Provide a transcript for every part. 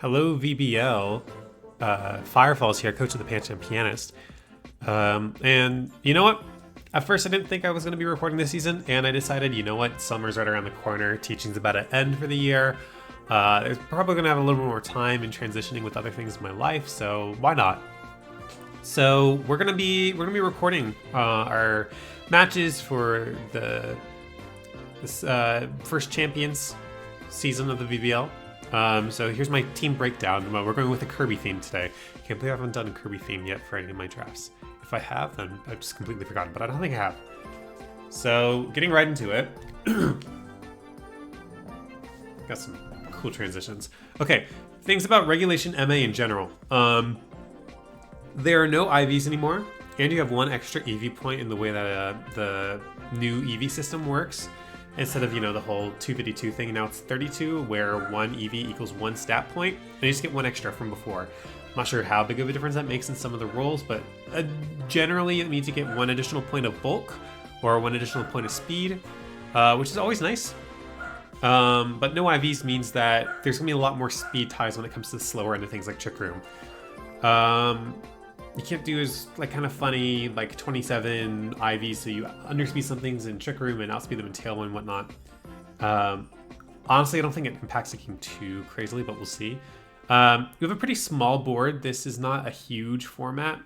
Hello, VBL. Firefall's here, coach of the Pancham Pianists. And you know what? At first, I didn't think I was going to be reporting this season, and I decided, you know what? Summer's right around the corner. Teaching's about to end for the year. There's probably going to have a little more time in transitioning with other things in my life, so why not? So we're gonna be recording our matches for this first champions season of the VBL. So here's my team breakdown. We're going with a Kirby theme today. Can't believe I haven't done a Kirby theme yet for any of my drafts. If I have, then I've just completely forgotten, but I don't think I have. So getting right into it. Got some cool transitions. Okay, things about Regulation MA in general. There are no IVs anymore, and you have one extra EV point in the way that the new EV system works. Instead of, the whole 252 thing, now it's 32, where one EV equals one stat point, and you just get one extra from before. I'm not sure how big of a difference that makes in some of the roles, but generally it means you get one additional point of bulk, or one additional point of speed, which is always nice. But no IVs means that there's going to be a lot more speed ties when it comes to the slower end of things like Trick Room. You can't do as kind of funny 27 IVs, so you underspeed some things in Trick Room and outspeed them in Tailwind and whatnot. Honestly, I don't think it impacts the game too crazily, but we'll see. We have a pretty small board. This is not a huge format.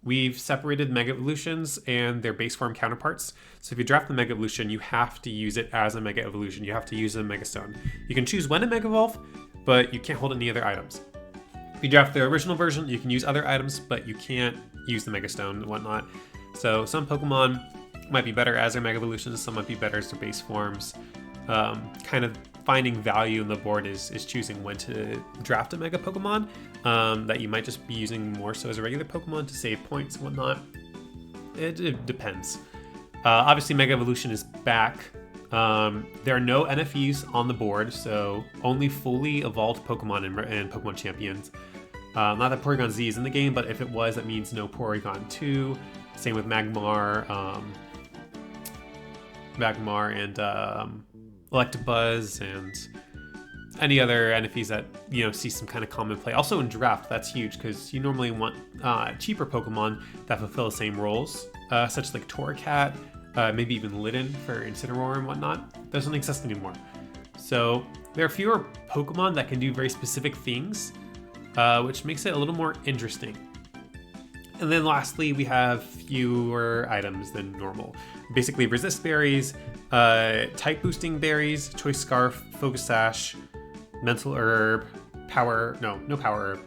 We've separated Mega Evolutions and their base form counterparts. So if you draft the Mega Evolution, you have to use it as a Mega Evolution. You have to use a Mega Stone. You can choose when to Mega Evolve, but you can't hold any other items. If you draft the original version, you can use other items, but you can't use the Mega Stone and whatnot. So some Pokemon might be better as their Mega Evolutions, some might be better as their base forms. Kind of finding value in the board is choosing when to draft a Mega Pokemon that you might just be using more so as a regular Pokemon to save points and whatnot. It depends. Obviously, Mega Evolution is back. There are no NFEs on the board, so only fully evolved Pokemon and Pokemon Champions. Not that Porygon Z is in the game, but if it was, that means no Porygon 2. Same with Magmar and Electabuzz and any other NFEs that see some kind of common play. Also in draft, that's huge because you normally want cheaper Pokemon that fulfill the same roles, such like Torracat, maybe even Litten for Incineroar and whatnot. Those don't exist anymore. So there are fewer Pokemon that can do very specific things, which makes it a little more interesting. And then lastly, we have fewer items than normal. Basically, resist berries, type boosting berries, choice scarf, focus sash, mental herb, no power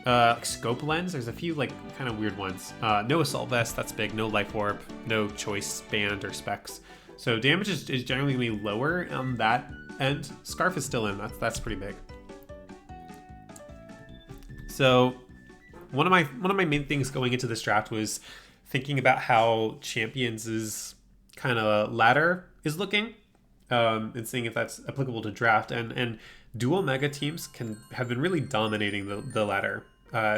herb. Scope lens, there's a few kind of weird ones. No assault vest, that's big. No life orb, no choice band or specs. So damage is generally gonna be lower on that end. Scarf is still in, that's pretty big. So one of my main things going into this draft was thinking about how Champions' kind of ladder is looking, and seeing if that's applicable to draft. And dual mega teams have been really dominating the ladder.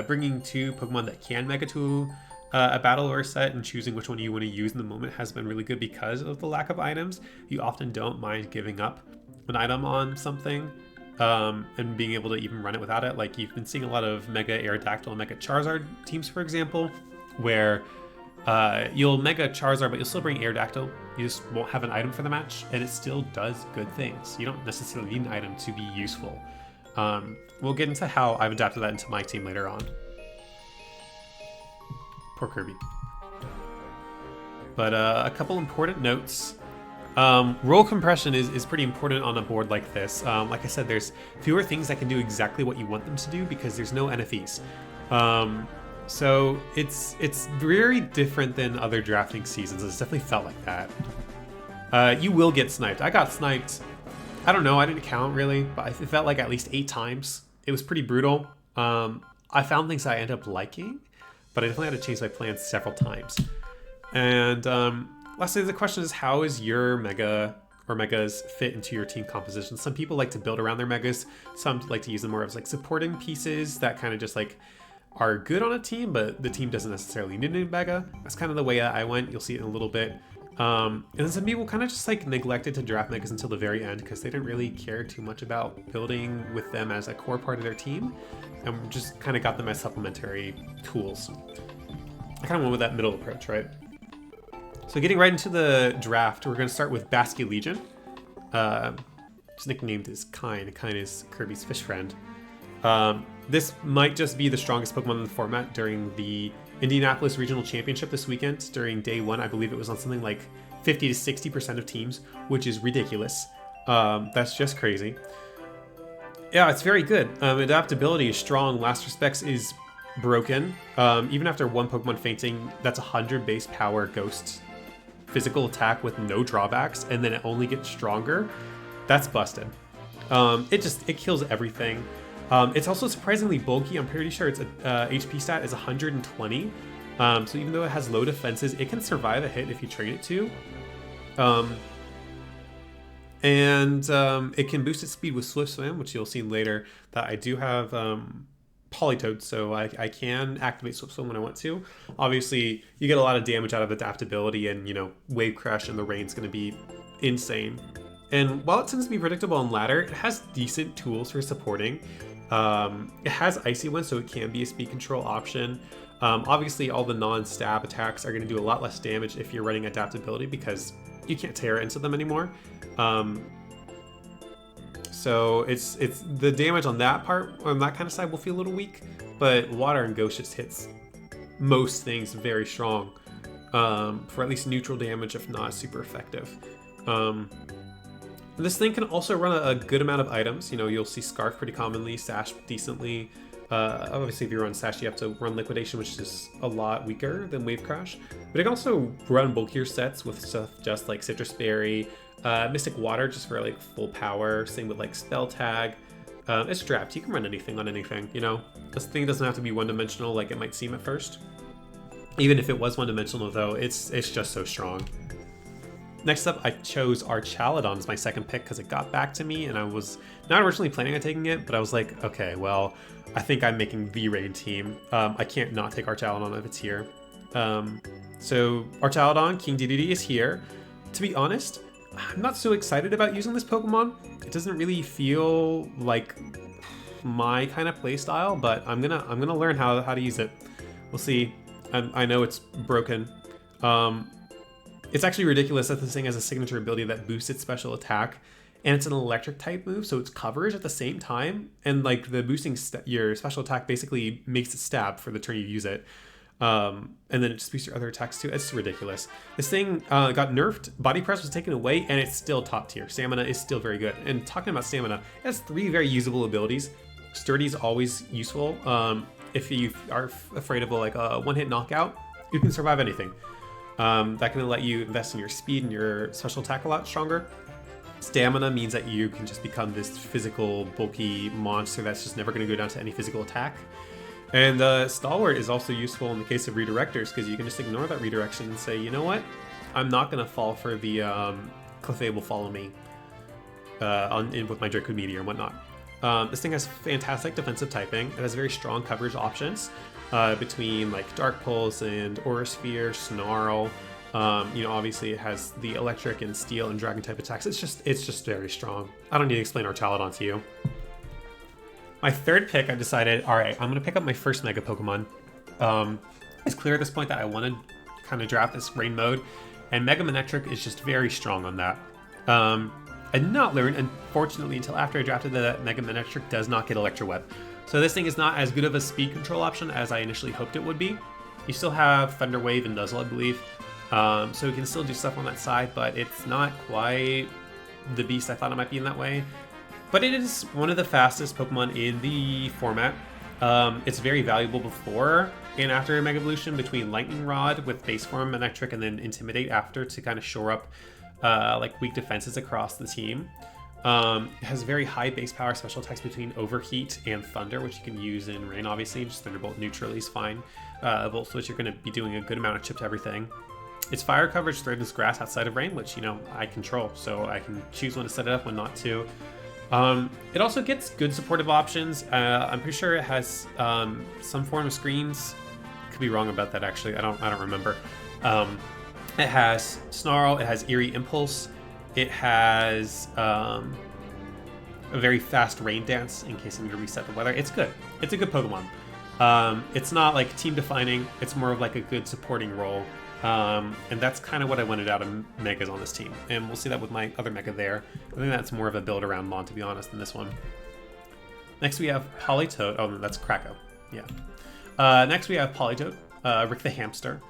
Bringing two Pokemon that can mega to a battle or a set and choosing which one you want to use in the moment has been really good because of the lack of items. You often don't mind giving up an item on something, and being able to even run it without it. Like you've been seeing a lot of Mega Aerodactyl and Mega Charizard teams, for example, where you'll Mega Charizard, but you'll still bring Aerodactyl. You just won't have an item for the match, and it still does good things. You don't necessarily need an item to be useful. We'll get into how I've adapted that into my team later on. Poor Kirby. But a couple important notes. Roll compression is pretty important on a board like this. Like I said, there's fewer things that can do exactly what you want them to do because there's no NFEs. So it's very different than other drafting seasons. It's definitely felt like that. You will get sniped. I got sniped. I don't know. I didn't count really, but it felt like at least 8 times. It was pretty brutal. I found things I ended up liking, but I definitely had to change my plans several times. And lastly, the question is, how is your Mega or Megas fit into your team composition? Some people like to build around their Megas. Some like to use them more as supporting pieces that kind of just are good on a team, but the team doesn't necessarily need a Mega. That's kind of the way I went. You'll see it in a little bit. And then some people kind of just like neglected to draft megas until the very end because they didn't really care too much about building with them as a core part of their team, and just kind of got them as supplementary tools. I kind of went with that middle approach, right? So getting right into the draft, we're going to start with Basque Legion. His nicknamed is Kine. Kine is Kirby's fish friend. This might just be the strongest Pokemon in the format during the Indianapolis Regional Championship this weekend. During day 1, I believe it was on something like 50 to 60% of teams, which is ridiculous. That's just crazy. Yeah, it's very good. Adaptability is strong. Last Respects is broken. Even after one Pokemon fainting, that's 100 base power Ghost physical attack with no drawbacks, and then it only gets stronger. That's busted. It kills everything. It's also surprisingly bulky. I'm pretty sure its HP stat is 120. So even though it has low defenses, it can survive a hit if you train it to. It can boost its speed with Swift Swim, which you'll see later that I do have Politoed, so I can activate Swift Swim when I want to. Obviously, you get a lot of damage out of adaptability, and Wave Crash and the rain's going to be insane. And while it tends to be predictable on ladder, it has decent tools for supporting. It has Icy Wind, so it can be a speed control option. Obviously, all the non-stab attacks are going to do a lot less damage if you're running adaptability because you can't tear into them anymore. So it's the damage on that part, on that kind of side, will feel a little weak, but Water and Ghost just hits most things very strong for at least neutral damage, if not super effective. This thing can also run a good amount of items. You'll see Scarf pretty commonly, Sash decently. Obviously, if you run Sash, you have to run Liquidation, which is a lot weaker than Wave Crash. But it can also run bulkier sets with stuff just like Citrus Berry, Mystic Water just for like full power. Same with like Spell Tag. It's strapped. You can run anything on anything. This thing doesn't have to be one-dimensional like it might seem at first. Even if it was one-dimensional, though, it's just so strong. Next up, I chose Archaladon as my second pick because it got back to me, and I was not originally planning on taking it, but I was like, okay, well, I think I'm making the raid team. I can't not take Archaladon if it's here. So Archaladon, King Dedede is here. To be honest, I'm not so excited about using this Pokemon. It doesn't really feel like my kind of play style, but I'm gonna learn how to use it. We'll see. I know it's broken. It's actually ridiculous that this thing has a signature ability that boosts its special attack, and it's an electric type move, so it's coverage at the same time, and like the boosting your special attack basically makes it stab for the turn you use it, and then it just boosts your other attacks too. It's ridiculous. This thing got nerfed, Body Press was taken away, and it's still top tier. Stamina is still very good, and talking about stamina, it has 3 very usable abilities. Sturdy is always useful. If you are afraid of a one-hit knockout, you can survive anything. That can let you invest in your speed and your special attack a lot stronger. Stamina means that you can just become this physical, bulky monster that's just never going to go down to any physical attack. And Stalwart is also useful in the case of redirectors because you can just ignore that redirection and say, you know what? I'm not going to fall for the Clefable Follow Me with my Draco Meteor and whatnot. This thing has fantastic defensive typing. It has very strong coverage options. Between like Dark Pulse and Aura Sphere, Snarl. Obviously it has the electric and steel and dragon type attacks. It's just very strong. I don't need to explain Archaladon to you. My third pick, I decided, all right, I'm gonna pick up my first Mega Pokemon. It's clear at this point that I want to kind of draft this rain mode, and Mega Manectric is just very strong on that. I did not learn, unfortunately, until after I drafted that Mega Manectric does not get Electro Web. So this thing is not as good of a speed control option as I initially hoped it would be. You still have Thunder Wave and Nuzzle, I believe. So you can still do stuff on that side, but it's not quite the beast I thought it might be in that way. But it is one of the fastest Pokemon in the format. It's very valuable before and after Mega Evolution between Lightning Rod with base form Manectric and then Intimidate after to kind of shore up weak defenses across the team. It has very high base power special attacks between Overheat and Thunder, which you can use in Rain, obviously. Just Thunderbolt neutrally is fine. Volt Switch, you're going to be doing a good amount of chip to everything. Its fire coverage threatens grass outside of Rain, which, I control, so I can choose when to set it up, when not to. It also gets good supportive options. I'm pretty sure it has some form of screens. Could be wrong about that, actually. I don't remember. It has Snarl, it has Eerie Impulse, it has a very fast Rain Dance in case I need to reset the weather. It's good. It's a good Pokemon. It's not like team defining, it's more of like a good supporting role. And that's kind of what I wanted out of Megas on this team. And we'll see that with my other Mega there. I think that's more of a build around Mon, to be honest, than this one. Next we have Politoed. Oh, no, that's Krako. Yeah. Next we have Politoed, Rick the Hamster.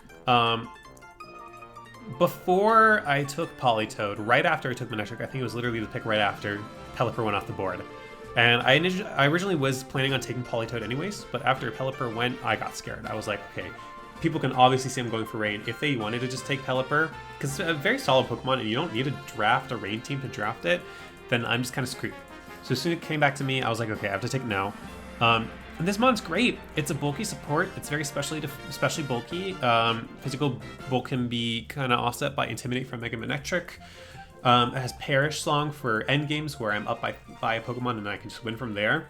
Before I took Politoed, right after I took Manectric, I think it was literally the pick right after, Pelipper went off the board. And I originally was planning on taking Politoed anyways, but after Pelipper went, I got scared. I was like, okay, people can obviously see I'm going for Rain. If they wanted to just take Pelipper, because it's a very solid Pokemon and you don't need to draft a Rain team to draft it, then I'm just kind of screwed. So as soon as it came back to me, I was like, okay, I have to take it now. And this mon's great. It's a bulky support. It's very especially bulky. Physical bulk can be kind of offset by Intimidate from Mega Manectric. It has Perish Song for end games where I'm up by a Pokemon and I can just win from there.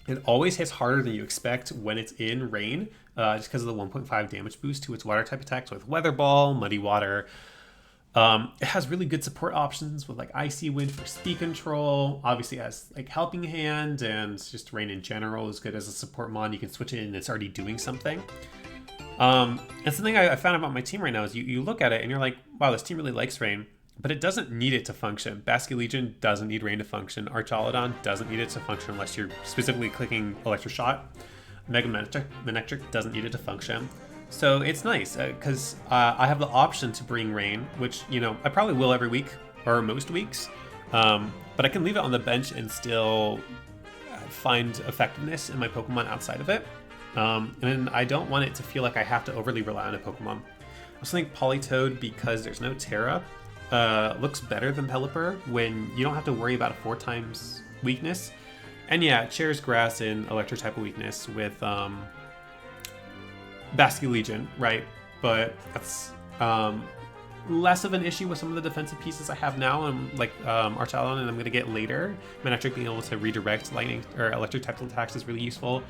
It always hits harder than you expect when it's in Rain, just because of the 1.5 damage boost to its water type attacks with Weather Ball, Muddy Water. It has really good support options with like Icy Wind for speed control. Obviously it has like Helping Hand, and just Rain in general is good as a support mon. You can switch it and it's already doing something. And something I found about my team right now is you look at it and you're like, wow, this team really likes Rain, but it doesn't need it to function. Basculegion doesn't need Rain to function. Archaludon doesn't need it to function unless you're specifically clicking Electroshot. Mega Manectric doesn't need it to function. So it's nice because I have the option to bring Rain, which, you know, I probably will every week or most weeks. But I can leave it on the bench and still find effectiveness in my Pokemon outside of it. And I don't want it to feel like I have to overly rely on a Pokemon. I also think Politoed, because there's no Terra, looks better than Pelipper when you don't have to worry about a 4x weakness. And yeah, it shares Grass and Electric type of weakness with Basculegion, right? But that's less of an issue with some of the defensive pieces I have now, and like Archaludon, and I'm going to get later. Manectric being able to redirect lightning or electric type attacks is really useful.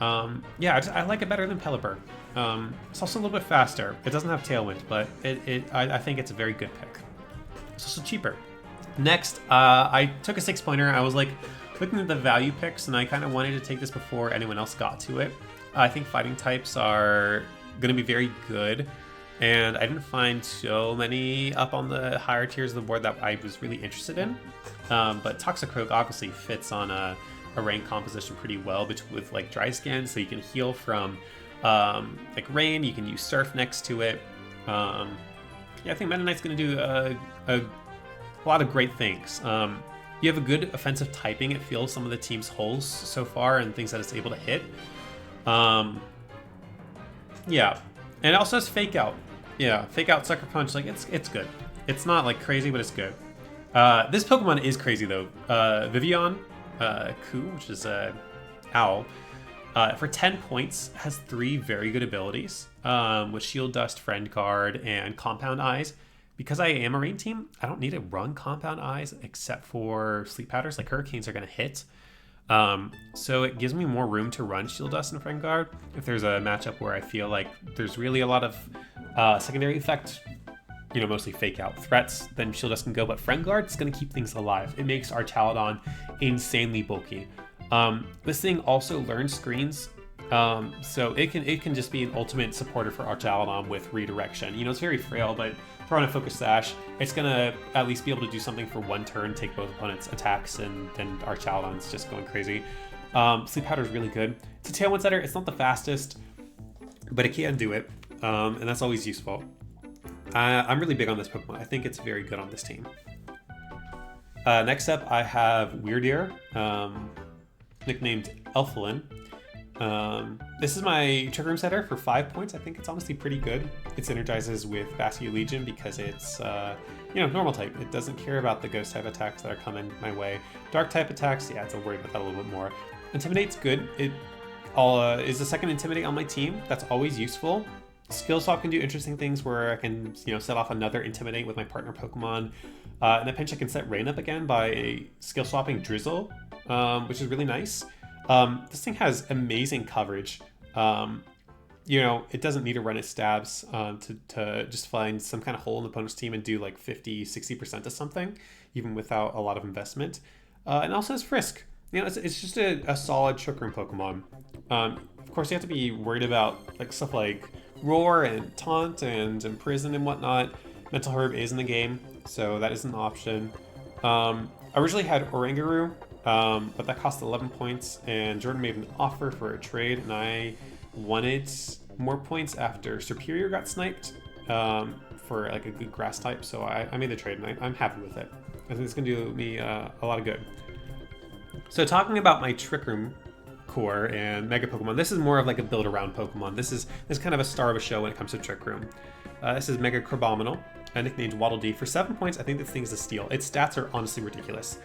Yeah, I like it better than Pelipper. It's also a little bit faster. It doesn't have Tailwind, but I think it's a very good pick. It's also cheaper. Next, I took a 6-pointer. I was like looking at the value picks, and I kind of wanted to take this before anyone else got to it. I think fighting types are going to be very good, and I didn't find so many up on the higher tiers of the board that I was really interested in. But Toxicroak obviously fits on a Rain composition pretty well with like Dry Scan, so you can heal from like Rain. You can use Surf next to it. Yeah, I think Meta Knight's going to do a lot of great things. You have a good offensive typing. It fills some of the team's holes so far and things that it's able to hit. Yeah, and it also has Fake Out. Yeah, Fake Out, Sucker Punch. Like it's good. It's not like crazy, but it's good. This Pokemon is crazy though. Vivian Ku, which is a owl, for 10 points has 3 very good abilities, with Shield Dust, Friend Guard, and Compound Eyes. Because I am a Rain team, I don't need to run Compound Eyes except for Sleep Powders. Like Hurricanes are going to hit. So it gives me more room to run Shield Dust and Friend Guard if there's a matchup where I feel like there's really a lot of secondary effect, you know, mostly Fake Out threats, then Shield Dust can go, but Friend Guard is going to keep things alive. It makes Archaludon insanely bulky. This thing also learns screens, so it can just be an ultimate supporter for Archaludon with redirection. You know, it's very frail, but throw on a Focus Sash, it's going to at least be able to do something for one turn, take both opponents' attacks, and then Archaludon's just going crazy. Sleep Powder is really good. It's a Tailwind setter. It's not the fastest, but it can do it, and that's always useful. I'm really big on this Pokemon. I think it's very good on this team. Next up, I have Weirdeer, nicknamed Elflin. This is my Trick Room setter for 5 points. I think it's honestly pretty good. It synergizes with Basculegion because it's, you know, normal type. It doesn't care about the ghost type attacks that are coming my way. Dark type attacks, yeah, I have to worry about that a little bit more. Intimidate's good. It is the second Intimidate on my team. That's always useful. Skill Swap can do interesting things where I can, you know, set off another Intimidate with my partner Pokemon. In a pinch, I can set Rain up again by skill swapping Drizzle, which is really nice. This thing has amazing coverage. you know, it doesn't need to run its stabs to just find some kind of hole in the opponent's team and do like 50-60% of something, even without a lot of investment. And also has Frisk. You know, it's just a solid Trick Room Pokemon. Of course, you have to be worried about like stuff like Roar and Taunt and Imprison and whatnot. Mental Herb is in the game, so that is an option. I originally had Oranguru, but that cost 11 points, and Jordan made an offer for a trade, and I wanted more points after Superior got sniped for like a good grass type, so I made the trade, and I'm happy with it. I think it's going to do me a lot of good. So talking about my Trick Room core and Mega Pokemon, this is more of like a build-around Pokemon. This is kind of a star of a show when it comes to Trick Room. This is Mega Crabominal, nicknamed Waddle Dee. For 7 points, I think this thing is a steal. Its stats are honestly ridiculous.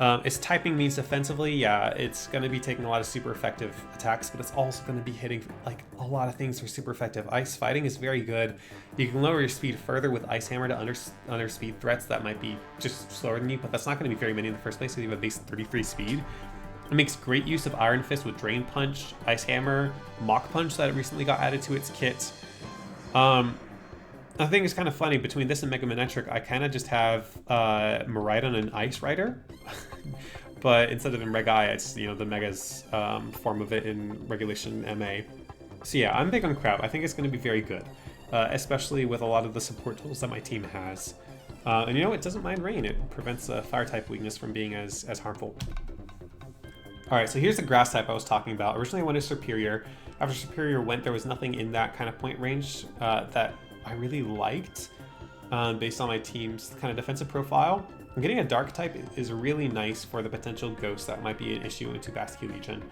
Its typing means defensively, yeah, it's going to be taking a lot of super effective attacks, but it's also going to be hitting like a lot of things that are super effective. Ice Fighting is very good. You can lower your speed further with Ice Hammer to under speed threats that might be just slower than you, but that's not going to be very many in the first place because you have a base 33 speed. It makes great use of Iron Fist with Drain Punch, Ice Hammer, Mach Punch that recently got added to its kit. I think it's kind of funny, between this and Mega Manectric, I kind of just have Miraidon and Ice Rider. But instead of in Reg I, it's, you know, the Mega's form of it in Regulation MA. So yeah, I'm big on Crab. I think it's going to be very good, especially with a lot of the support tools that my team has. And you know, it doesn't mind rain. It prevents a fire type weakness from being as harmful. Alright, so here's the grass type I was talking about. Originally I wanted Superior. After Superior went, there was nothing in that kind of point range that I really liked based on my team's kind of defensive profile. And getting a Dark type is really nice for the potential ghost that might be an issue into Basque Legion.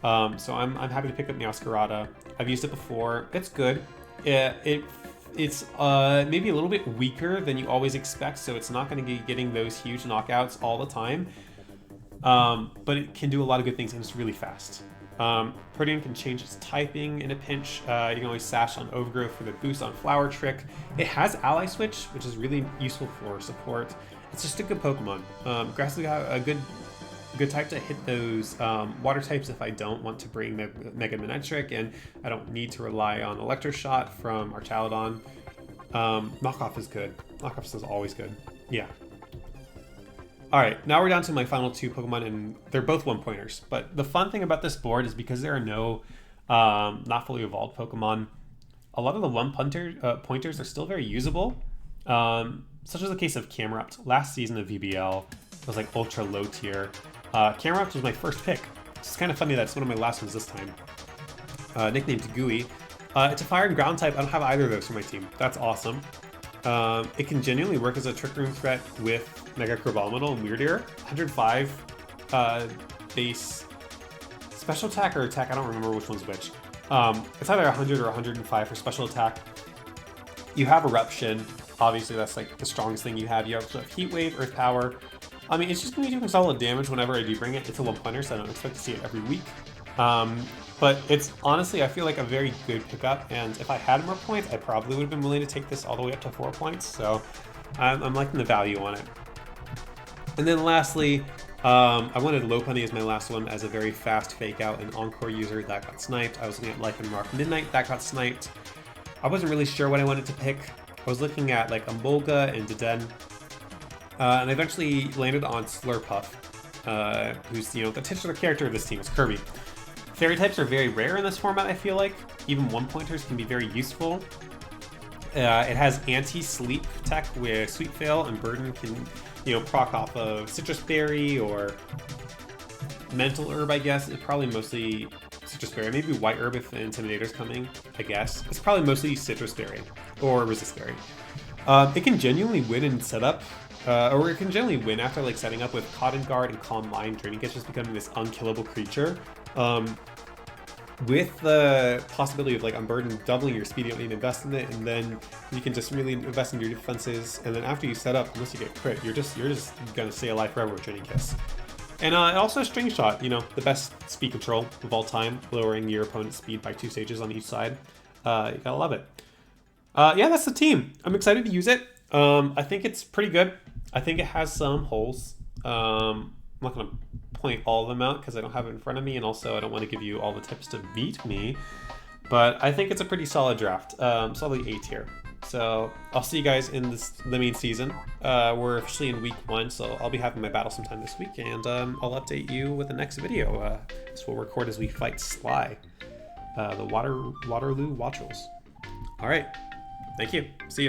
So I'm happy to pick up Meowscarada. I've used it before. It's good. It's maybe a little bit weaker than you always expect, so it's not going to be getting those huge knockouts all the time. But it can do a lot of good things, and it's really fast. Protean can change its typing in a pinch. You can always sash on Overgrowth for the boost on Flower Trick. It has Ally Switch, which is really useful for support. It's just a good Pokemon. Grass has got a good type to hit those water types if I don't want to bring Mega Manectric, and I don't need to rely on Electro Shot from Archaludon. Knockoff is good. Knockoff is always good. Yeah. Alright, now we're down to my final two Pokemon, and they're both one-pointers. But the fun thing about this board is because there are no not fully evolved Pokemon, a lot of the one-pointers are still very usable. Such as the case of Camerupt. Last season of VBL was like ultra low tier. Camerupt was my first pick. It's kind of funny that it's one of my last ones this time. Nicknamed Gooey. It's a fire and ground type. I don't have either of those for my team. That's awesome. It can genuinely work as a Trick Room threat with Mega Crabominal and Weirdeer. 105 base special attack or attack, I don't remember which one's which. It's either 100 or 105 for special attack. You have Eruption. Obviously, that's like the strongest thing you have. You also have Heat Wave, Earth Power. I mean, it's just going to be doing solid damage whenever I do bring it. It's a one-pointer, so I don't expect to see it every week. But it's honestly, I feel like a very good pickup, and if I had more points, I probably would have been willing to take this all the way up to 4 points, so I'm liking the value on it. And then lastly, I wanted Lopunny as my last one as a very fast fake out and Encore user that got sniped. I was looking at Life and Rock Midnight, that got sniped. I wasn't really sure what I wanted to pick. I was looking at like Emolga and Deden, and I eventually landed on Slurpuff, who's, you know, the titular character of this team is Kirby. Fairy types are very rare in this format, I feel like. Even one-pointers can be very useful. It has anti-sleep tech with Sweet Veil, and Burden can, you know, proc off of Citrus Berry or Mental Herb, I guess. It's probably mostly Citrus Berry. Maybe White Herb if the Intimidator's coming, I guess. It's probably mostly Citrus Berry or Resist Berry. It can genuinely win in setup, or it can generally win after like setting up with Cotton Guard and Calm Mind. Draining gets just becoming this unkillable creature. With the possibility of like Unburden doubling your speed, you don't need to invest in it, and then you can just really invest in your defenses, and then after you set up, unless you get crit, you're just gonna stay alive forever with Draining Kiss. And it also has String Shot, you know, the best speed control of all time, lowering your opponent's speed by 2 stages on each side. You gotta love it. Yeah, that's the team. I'm excited to use it. I think it's pretty good. I think it has some holes. I'm not gonna point all of them out because I don't have it in front of me, and also I don't want to give you all the tips to beat me. But I think it's a pretty solid draft. Solid A tier. So I'll see you guys in the main season. We're officially in week 1, so I'll be having my battle sometime this week, and I'll update you with the next video. This will record as we fight Sly, the Waterloo Watchels. All right, thank you. See you.